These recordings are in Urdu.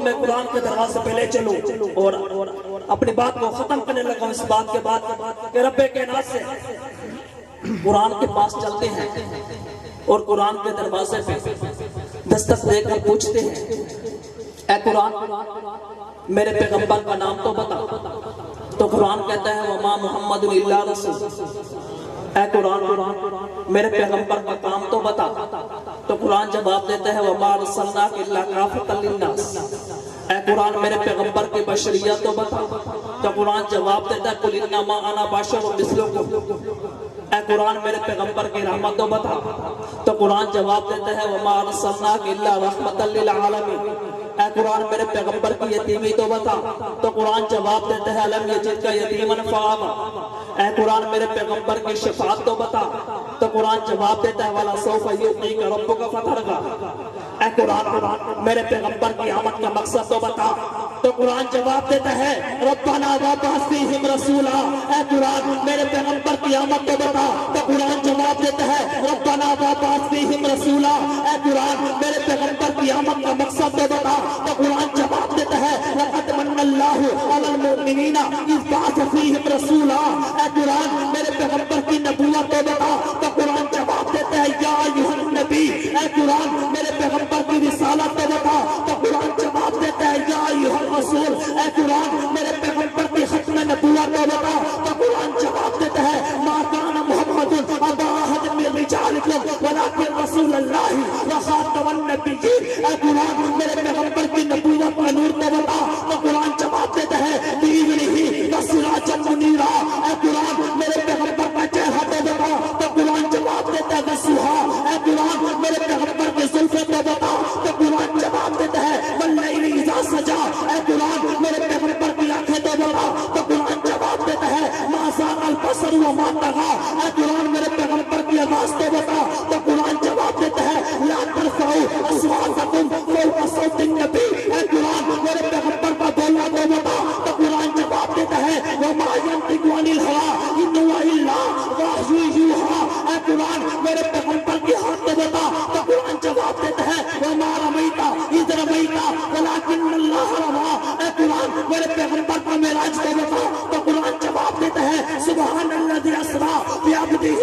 میں قرآن کے دروازے پہ لے چلوں اور اپنی بات کو ختم کرنے لگا اس بات کے بعد کہ رب کائنات سے قرآن کے پاس چلتے ہیں اور قرآن کے دروازے پہ دستک دے کر پوچھتے ہیں اے قرآن میرے پیغمبر کا نام تو بتا. تو قرآن کہتا ہے وما محمد الا رسول. اے قرآن میرے پیغمبر کا کام تو بتا. تو قرآن جواب دیتا ہے وما ارسلناک الا کافۃ للناس. اے قرآن میرے پیغمبر کی بشریت تو بتا. تو قرآن جواب دیتا ہے قل انما انا بشر مثلکم. اے قرآن میرے پیغمبر کی رحمت تو بتا. تو قرآن جواب دیتا ہے وما ارسلناک الا رحمۃ للعالمین. اے قرآن میرے پیغمبر کی یتیمی تو بتا. تو قرآن جواب دیتا ہے الم یجدک یتیما فآویٰ. اے قرآن میرے پیغمبر کی شفاعت تو بتا. تو قرآن جواب دیتا ہے وَلَسَوْفَ يُعْطِيكَ رَبُّكَ فَتَرْضَىٰ. اے قرآن میرے پیغمبر کی آمد کا مقصد تو بتا. تو قرآن جواب دیتا ہے ربنا وابعث فیہم رسولا. اے قرآن میرے پیغمبر کی آمد تو بتا. تو قرآن جواب دیتا ہے ربنا وابعث فیہم رسولا. اے قرآن میرے پیغمبر کی آمد کا مقصد تو بتا. تو قرآن جواب دیتا ہے لقد من اللہ علی المؤمنین اذ بعث فیہم رسولا. اے قرآن میرے پیغمبر کی نبوت تو بتا. تو قرآن جواب دیتا ہے یا ایھا النبی. اے قرآن میرے پیغمبر کی رسالت تو بتا. تو قرآن جواب دیتا ہے یا ایھا الرسول. اے قرآن میرے پیغمبر کی ختم نبوت تو بتا. تو قرآن جواب دیتا ہے ما کان محمد ابا احد من رجالکم ولکن رسول اللہ وخاتم النبیین. اے قرآن میرے پیغمبر کی نبوت کا نور تو بتا. تو قرآن جواب دیتا ہے بِإِذْنِهِ وَسِرَاجًا مُنِيرًا. اے قرآن میرے پیغمبر کا چہرہ تو بتا. تو قرآن جواب دیتا ہے وَالضُّحَىٰ. اے قرآن میرے پیغمبر کی زلفیں تو بتا. تو قرآن جواب دیتا ہے وَاللَّيْلِ إِذَا سَجَىٰ. اے قرآن میرے پیغمبر کی آنکھیں تو بتا. تو قرآن جواب دیتا ہے مَا زَاغَ الْبَصَرُ وَمَا طَغَىٰ. اے قرآن میرے پیغمبر کی آواز تو بتا. تو قرآن جواب دیتا ہے لَا تَرْفَعُوا أَصْوَاتَكُمْ فَوْقَ صَوْتِ النَّبِيِّ. اے قرآن میرے پیغمبر کا بولنا تو بتا. تو قرآن جواب دیتا ہے وَمَا يَنطِقُ عَنِ الْهَوَىٰ إِنْ هُوَ إِلَّا وَحْيٌ يُوحَىٰ. اے قرآن میرے پیغمبر کی ہاتھ تو بتا. تو قرآن جواب دیتا ہے وَمَا رَمَيْتَ إِذْ رَمَيْتَ وَلَٰكِنَّ اللَّهَ رَمَىٰ. اے قرآن میرے پیغمبر کا معراج تو بتا. تو قرآن جواب دیتا ہے سبحان الذی اسریٰ بعبدہ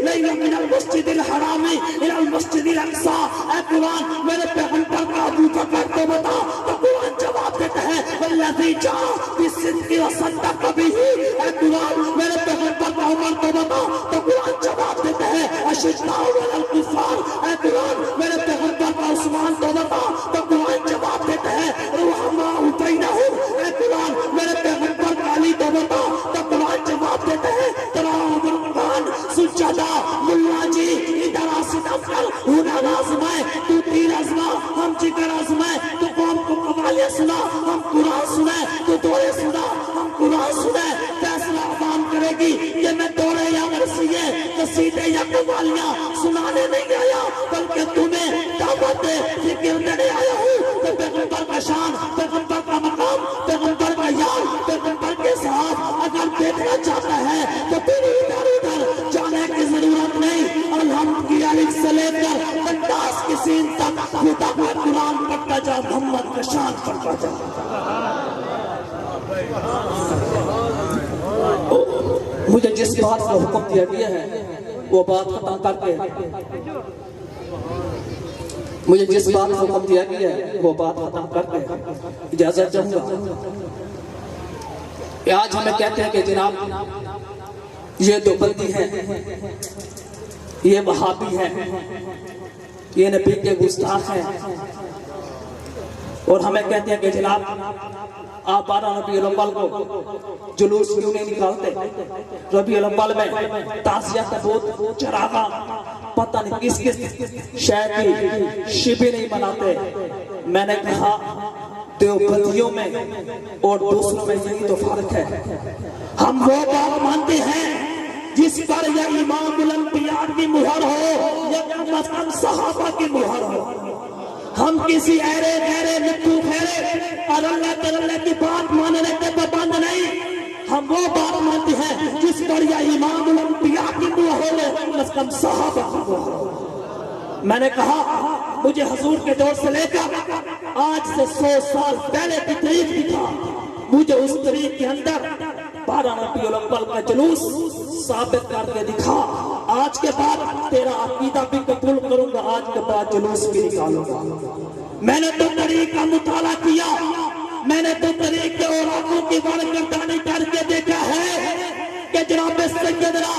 لیلا من المسجد الحرام الی المسجد الاقصیٰ. اے قرآن میرے پیغمبر کا ابو بکر تو بتا. تو قرآن جواب دیتا ہے والذی جاء بالصدق وصدق بہ. اے قرآن میرے پیغمبر کا عمر تو بتا. تو قرآن جواب دیتا ہے اشداء علی الکفار. اے قرآن میرے پیغمبر کا عثمان تو بتا. تو قرآن جواب دیتا ہے رحماء بینہم. اے قرآن میرے پیغمبر کا علی تو بتا. تو قرآن جواب دیتا ہے تراہم القرآن سجدہ. ملا جی ادھر آسد افضل ہونا آزمائے. تو تیر آزما ہم جگر آزمائے. تو قوم کو قوالیہ سنا ہم قرآن سنائے. تو دورے سنا ہم قرآن سنائے. فیصلہ عوام کرے گی کہ میں دورے یا مرثیے قصیدے یا قوالیاں سنانے نہیں آیا بلکہ تمہیں دعوت ذکر دینے آیا ہوں. تو پیغمبر کا شان، پیغمبر کا مقام، پیغمبر کا یار، پیغمبر کے ساتھ اگر دیکھنا چاہتا ہے تو پھر ادھر ادھر جانے کی ضرورت نہیں. الحمد کی الف سے لے کر بنداس کی سین تک خدا کا قرآن پڑھتا جا، محمد کا شان پڑھتا جا. مجھے جس بات کا حکم دیا گیا ہے وہ بات ختم کر کے مجھے جس بات کا حکم دیا گیا ہے وہ بات ختم کر کے اجازت چاہوں گا. آج ہمیں کہتے ہیں کہ جناب یہ دو بندی ہیں، یہ وہابی ہیں، یہ نبی کے گستاخ ہیں. اور ہمیں کہتے ہیں کہ جناب آپ 12 ربیع الاول کو جلوس کیوں نہیں نکالتے؟ ربیع الاول میں تعزیہ تبوت، چراغا، پتہ نہیں کس کس شے کی شبیں نہیں مناتے. میں نے کہا دیوبندیوں میں اور دوسروں میں یہی تو فرق ہے. ہم وہ بات مانتے ہیں جس پر یا امام الانبیاء کی مہر ہو یا کم از کم صحابہ کی مہر ہو. ہم کسی ایرے غیرے لٹو پھیرے اور اللہ تعالیٰ کی بات ماننے کے پابند نہیں. ہم وہ بات مانتے ہیں جس پر یا امام الانبیاء کی مہر ہو یا کم از کم صحابہ کی مہر ہو. میں نے کہا مجھے حضور کے دور سے لے کر آج سے 100 سال پہلے کی تاریخ دکھا، مجھے اس تاریخ کے اندر 12 ربیع الاول کا جلوس ثابت کر کے دکھا، آج کے بعد تیرا عقیدہ بھی قبول کروں گا، آج کے بعد جلوس بھی نکالوں گا۔ میں نے تو تاریخ کا مطالعہ کیا، میں نے تو تاریخ کے اوراقوں کی گردانی کر کے دیکھا ہے کہ جناب سیدنا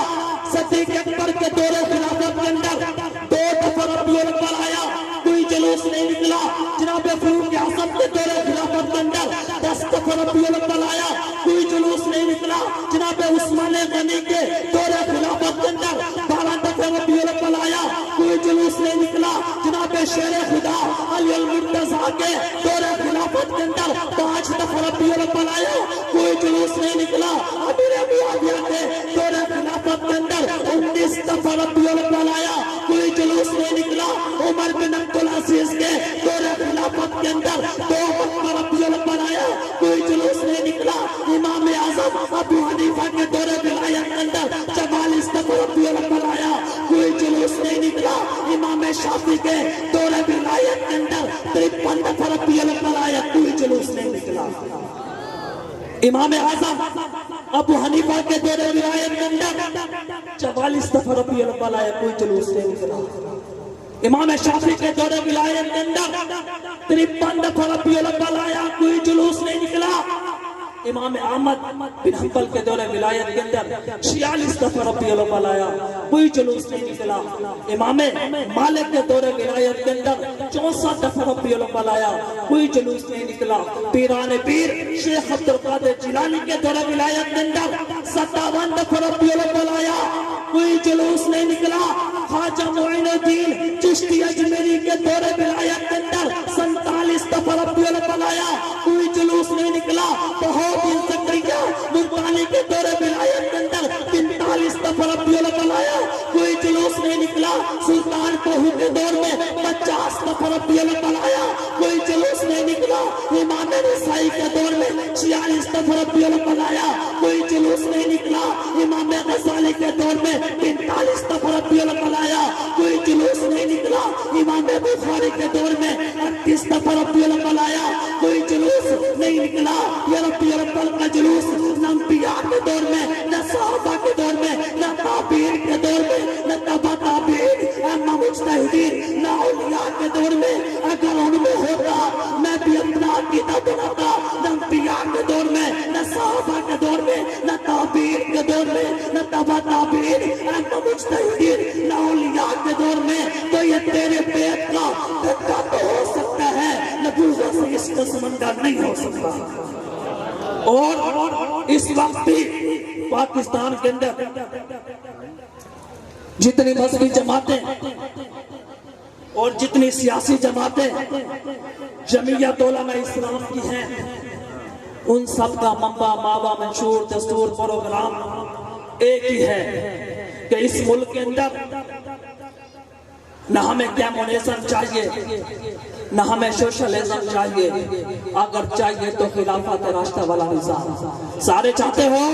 صدیق اکبر کے دور خلافت کے اندر 2 دفعہ ربیع الاول آیا، کوئی جلوس نہیں نکلا۔ جناب فاروق اعظم کے دور خلافت کے اندر 10 دفعہ ربیع الاول آیا، کوئی جلوس نہیں نکلا۔ جناب عثمان غنی کے دور خلافت کے اندر 12 دفعہ ربیع الاول آیا، کوئی جلوس نہیں نکلا۔ جناب شیر خدا علی المرتضیٰ کے دور خلافت کے اندر 5 دفعہ ربیع الاول آیا، کوئی جلوس نہیں نکلا۔ امیر معاویہ کے دور خلافت کے اندر 19 دفعہ ربیع الاول آیا، کوئی جلوس نہیں نکلا۔ عمر بن عبدالعزیز کے دور خلافت کے اندر 2 دفعہ ربیع الاول آیا، کوئی جلوس نہیں نکلا۔ امام اعظم ابو حنیفہ کے دور ولایت کے اندر 44 دفعہ ربیع الاول آیا، کوئی جلوس نہیں نکلا۔ امام شافعی کے دور ولایت کے اندر 53 دفعہ ربیع الاول آیا، کوئی جلوس نہیں نکلا۔ امام اعظم ابو حنیفہ کے دور ولایت کے اندر 44 دفعہ ربیع الاول آیا، کوئی جلوس نہیں نکلا۔ امام شافعی کے دور ولایت کے اندر 53 دفعہ ربیع الاول آیا، کوئی جلوس نہیں نکلا۔ امام احمد بن حنبل کے دور ولایت کے اندر 46 دفعہ ربیع الاول آیا، کوئی جلوس نہیں نکلا۔ امام مالک کے دور ولایت کے اندر 64 دفعہ ربیع الاول آیا، کوئی جلوس نہیں نکلا۔ پیران پیر شیخ عبد القادر جیلانی کے دور ولایت کے اندر 57 دفعہ ربیع الاول آیا، کوئی جلوس نہیں نکلا۔ خواجہ معین الدین چشتی اجمیری کے دور ولایت کے اندر 47 دفعہ ربیع الاول آیا، کوئی جلوس نہیں نکلا۔ بہاؤالدین زکریا ملتانی کے دور ولایت کے اندر 45 دفعہ ربیع الاول آیا، کوئی جلوس نہیں نکلا۔ سلطان کوہی کے دور میں 50 دفعہ ربیع الاول آیا، کوئی جلوس نہیں نکلا۔ امام نسائی کے دور میں 46 دفعہ ربیع الاول آیا، کوئی جلوس نہیں نکلا۔ امام غزالی کے دور میں 45 دفعہ ربیع الاول آیا، کوئی جلوس نہیں نکلا۔ امام بخاری کے دور میں 38 دفعہ ربیع الاول آیا، کوئی جلوس نہیں نکلا۔ یہ ربیع الاول کا جلوس نہ انبیاء کے دور میں، نہ صحابہ کے دور میں، نہ تابعین کے دور میں، نہ تبع تابعین، نہ مجتہدین، نہ اولیاء کے دور میں۔ اگر ان میں ہوتا میں بھی اپنا عقیدہ بناتا، نہ انبیاء کے دور میں، نہ صحابہ کے دور میں، نہ تابعین کے دور میں، نہ تبع تابعین، نہ مجتہدین، نہ اولیاء کے دور میں، تو یہ تیرے پیٹ کا دھکا تو ہو سکتا ہے، نبوت سے اس کا سمندر نہیں ہو سکتا۔ اور اس وقت بھی پاکستان کے اندر جتنی مذہبی جماعتیں اور جتنی سیاسی جماعتیں جمعیت علماء اسلام کی ہیں، ان سب کا منبع، ماوا، منشور، دستور، پروگرام ایک ہی ہے کہ اس ملک کے اندر نہ ہمیں کمیونزم چاہیے، نہ ہمیں سوشلزم چاہیے، اگر چاہیے تو خلافت راشدہ والا نظام۔ سارے چاہتے ہو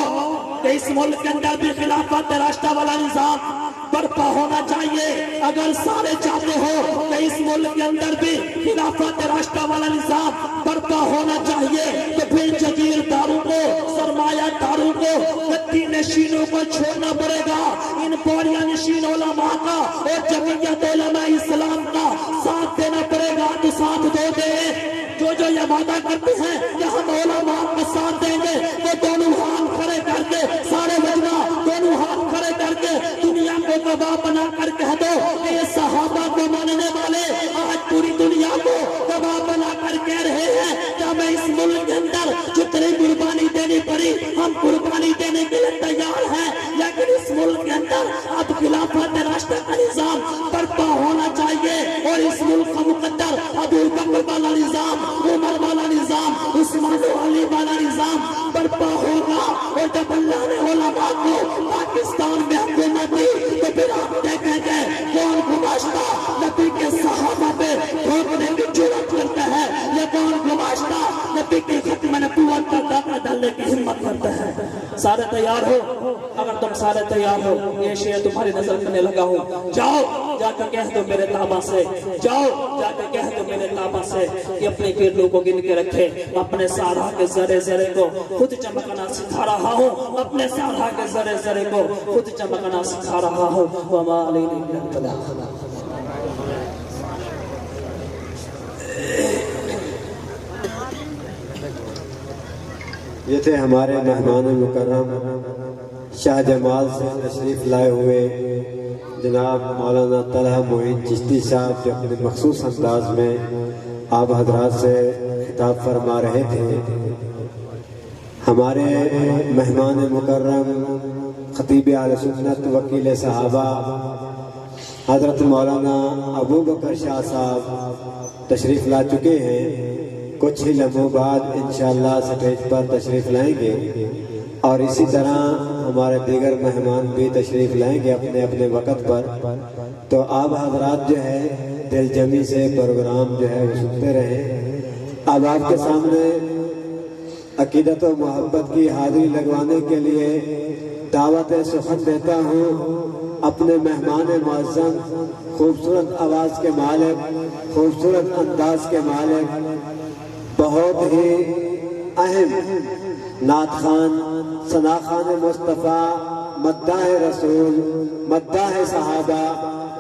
کہ اس ملک کے اندر بھی خلافت راشدہ والا نظام برپا ہونا چاہیے؟ اگر سارے چاہتے ہو کہ اس ملک کے اندر بھی خلافت راشدہ والا نظام برپا ہونا چاہیے، تو پھر جگیرداروں کو، سرمایہ داروں کو، گدی نشینوں کو چھوڑنا پڑے گا۔ ان پوڑیاں نشین علماء کا اور جمعیت علماء اسلام کا ساتھ دینا پڑے گا، تو ساتھ دو دے۔ جو یہ وعدہ کرتے ہیں کہ ہم علماء کا ساتھ دیں گے، وہ دونوں ہاتھ کھڑے کر کے، سارے لوگوں دونوں ہاتھ کھڑے کر کے دنیا کو گواہ بنا کر کہہ دو کہ یہ صحابہ کو ماننے والے آج پوری دنیا کو گواہ بنا کر کہہ رہے ہیں کہ ہمیں اس ملک کے اندر جتنی قربانی دینی پڑی ہم قربانی دینے کے لیے تیار ہیں، لیکن اس ملک کے اندر اب خلافت راشدہ کا نظام برپا ہونا چاہیے، اور اس ملک کا مقدر ابو بکر والا نظام، عمر والا نظام، عثمان علی والا نظام برپا ہوگا۔ اور جب اللہ نے علماء کو پاکستان میں حکومت دی تو پھر آپ دیکھیں گے کون گماشتہ نبی کے صحابہ پہ ٹھوکنے کی جرات کرتا ہے، یا کون گماشتہ نبی کے ختم نبوت کا داغ ڈالنے کی ہمت کرتا ہے۔ سارے تیار ہو؟ اگر تم سارے تیار ہو، یہ شعر تمہاری نظر کرنے لگا ہوں. جاؤ جا کر کہہ دو میرے تابع سے، جاؤ جا کر کہہ دو میرے تابع سے کہ اپنے گردوں کو گن کے رکھے. اپنے سارا کے ذرے ذرے کو خود چمکنا سکھا رہا ہوں، اپنے سارا کے ذرے ذرے کو خود چمکنا سکھا رہا ہوں. وما علینا الا البلاغ. یہ تھے ہمارے مہمان مکرم شاہ جمال سے تشریف لائے ہوئے جناب مولانا طلحہ معین چشتی صاحب، جو اپنے مخصوص انداز میں آپ حضرات سے خطاب فرما رہے تھے. ہمارے مہمان مکرم خطیب اہل سنت وکیل صحابہ حضرت مولانا ابو بکر شاہ صاحب تشریف لا چکے ہیں. کچھ ہی لمحوں بعد انشاءاللہ سٹیج پر تشریف لائیں گے، اور اسی طرح ہمارے دیگر مہمان بھی تشریف لائیں گے اپنے اپنے وقت پر. تو آپ حضرات جو ہے دل جمی سے پروگرام جو ہے وہ سنتے رہیں. اب آپ کے سامنے عقیدت و محبت کی حاضری لگوانے کے لیے دعوت سخن دیتا ہوں اپنے مہمان معظم، خوبصورت آواز کے مالک، خوبصورت انداز کے مالک، بہت ہی اہم نعت خوان، ثنا خوان مصطفیٰ، مداح رسول، مداح صحابہ،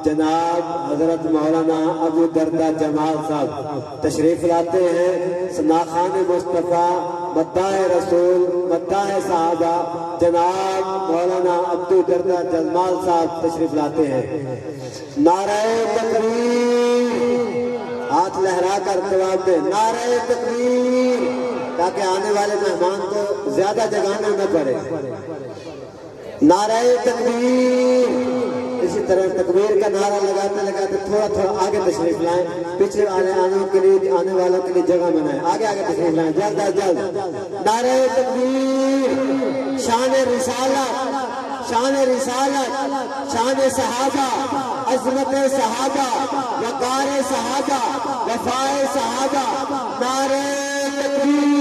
جناب حضرت مولانا ابو دردہ جمال صاحب تشریف لاتے ہیں. ثنا خوان مصطفیٰ، مداح رسول، مداح صحابہ، جناب مولانا ابو دردہ جمال صاحب تشریف لاتے ہیں. نعرہ تکبیر، ہاتھ لہرا کر جواب دیں نعرہ تکبیر، تاکہ آنے والے مہمان کو زیادہ جگانا نہ پڑے. نعرہ تکبیر. اسی طرح تکبیر کا نعرہ لگاتے لگاتے تھوڑا تھوڑا آگے تشریف لائیں، پیچھے آنے والوں کے لیے جگہ بنائیں. آگے آگے تشریف لائیں جلد از جلد. نعرہ تکبیر. شان رسالت، شان رسالت، شان صحابہ، عظمت صحابہ، وقار صحابہ، وفائے صحابہ. نعرہ تکبیر.